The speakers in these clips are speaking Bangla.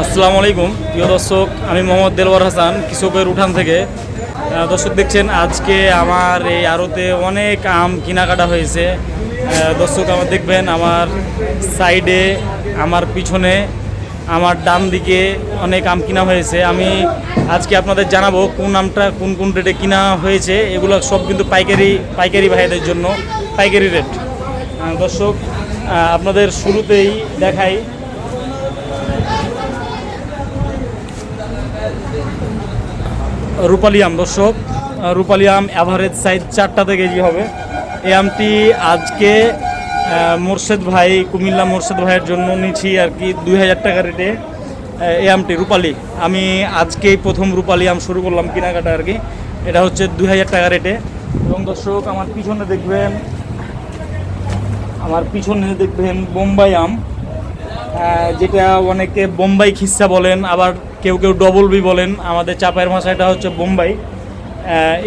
আসসালামু আলাইকুম প্রিয় দর্শক, আমি মোহাম্মদ দেলওয়ার হাসান কৃষকের উঠান থেকে। দর্শক দেখছেন আজকে আমার এই আড়তে অনেক আম কেনাকাটা হয়েছে। দর্শক আমার দেখবেন আমার সাইডে, আমার পিছনে, আমার ডান দিকে অনেক আম কিনা হয়েছে। আমি আজকে আপনাদের জানাবো কোন আমটা কোন কোন রেটে কিনা হয়েছে। এগুলো সব কিন্তু পাইকারি ভাইদের জন্য পাইকারি রেট। দর্শক আপনাদের শুরুতেই দেখাই রূপালী আম। দর্শক রূপালী আম অ্যাভারেজ সাইজ 4টাতে কেজি হবে। এই আমটি আজকে কুমিল্লা মোর্শেদ ভাইয়ের জন্য নিচ্ছি আর কি 2000 টাকা রেটে। এই আমটি রূপালী, আমি আজকেই প্রথম রূপালী আম শুরু করলাম কেনাকাটা আর কি। এটা হচ্ছে 2000 টাকা রেটে। এবং দর্শক আমার পিছনে দেখবেন বোম্বাই আম, যেটা অনেকে বোম্বাই খিস্সা বলেন, আবার কেউ ডবল বি বলেন। আমাদের চাপায়ের ভাষা এটা হচ্ছে বোম্বাই।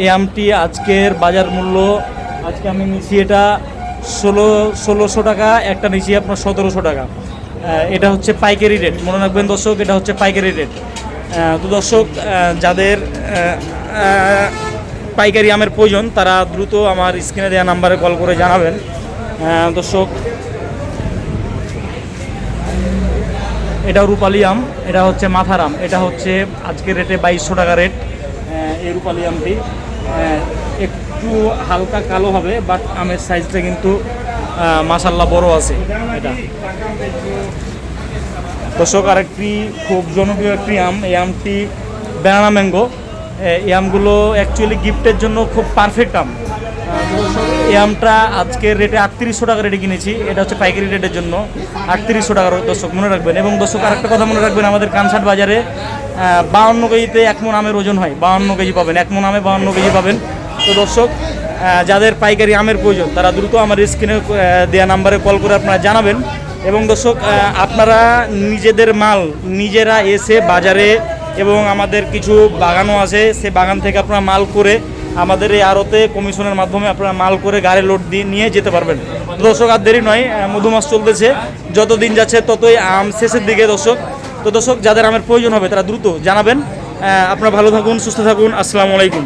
এই আমটি আজকের বাজার মূল্য, আজকে আমি নিচ্ছি এটা 1600 টাকা, একটা নিচ্ছি আপনার 1700 টাকা। এটা হচ্ছে পাইকারি রেট, মনে রাখবেন দর্শক, এটা হচ্ছে পাইকারি রেট। তো দর্শক যাদের পাইকারি আমের প্রয়োজন তারা দ্রুত আমার স্ক্রিনে দেওয়া নাম্বারে কল করে জানাবেন। দর্শক এটা রূপালী আম, এটা হচ্ছে মাথার আম। এটা হচ্ছে আজকের রেটে 2200 টাকা রেট। এই রূপালী আমটি একটু হালকা কালো হবে, বাট আমের সাইজটা কিন্তু মাশাল্লাহ বড় আছে। এটা দর্শক আরেকটি খুব জনপ্রিয় একটি আম, এই আমটি ব্যানানা ম্যাঙ্গো। এই আমগুলো অ্যাকচুয়ালি গিফটের জন্য খুব পারফেক্ট আম। এই আমটা আজকের রেটে 3800 টাকা রেটে কিনেছি। এটা হচ্ছে পাইকারি রেটের জন্য 3800 টাকার, দর্শক মনে রাখবেন। এবং দর্শক আরেকটা কথা মনে রাখবেন, আমাদের কানসাট বাজারে 52 কেজিতে 1 মণ আমের ওজন হয়। 52 কেজি পাবেন, 1 মণ আমে 52 কেজি পাবেন। তো দর্শক যাদের পাইকারি আমের প্রয়োজন তারা দ্রুত আমার স্ক্রিনে দেওয়া নাম্বারে কল করে আপনারা জানাবেন। এবং দর্শক আপনারা নিজেদের মাল নিজেরা এসে বাজারে, এবং আমাদের কিছু বাগানও আছে, সে বাগান থেকে আপনারা মাল করে আমাদের এই আড়তে কমিশনের মাধ্যমে আপনারা মাল করে গাড়ি লোড দিয়ে নিয়ে যেতে পারবেন। দর্শক আর দেরি নয়, মধুমাস চলতেছে, যত দিন যাচ্ছে ততই আম শেষের দিকে দর্শক। তো দর্শক যাদের আমের প্রয়োজন হবে তারা দ্রুত জানাবেন। আপনারা ভালো থাকুন, সুস্থ থাকুন। আসসালামু আলাইকুম।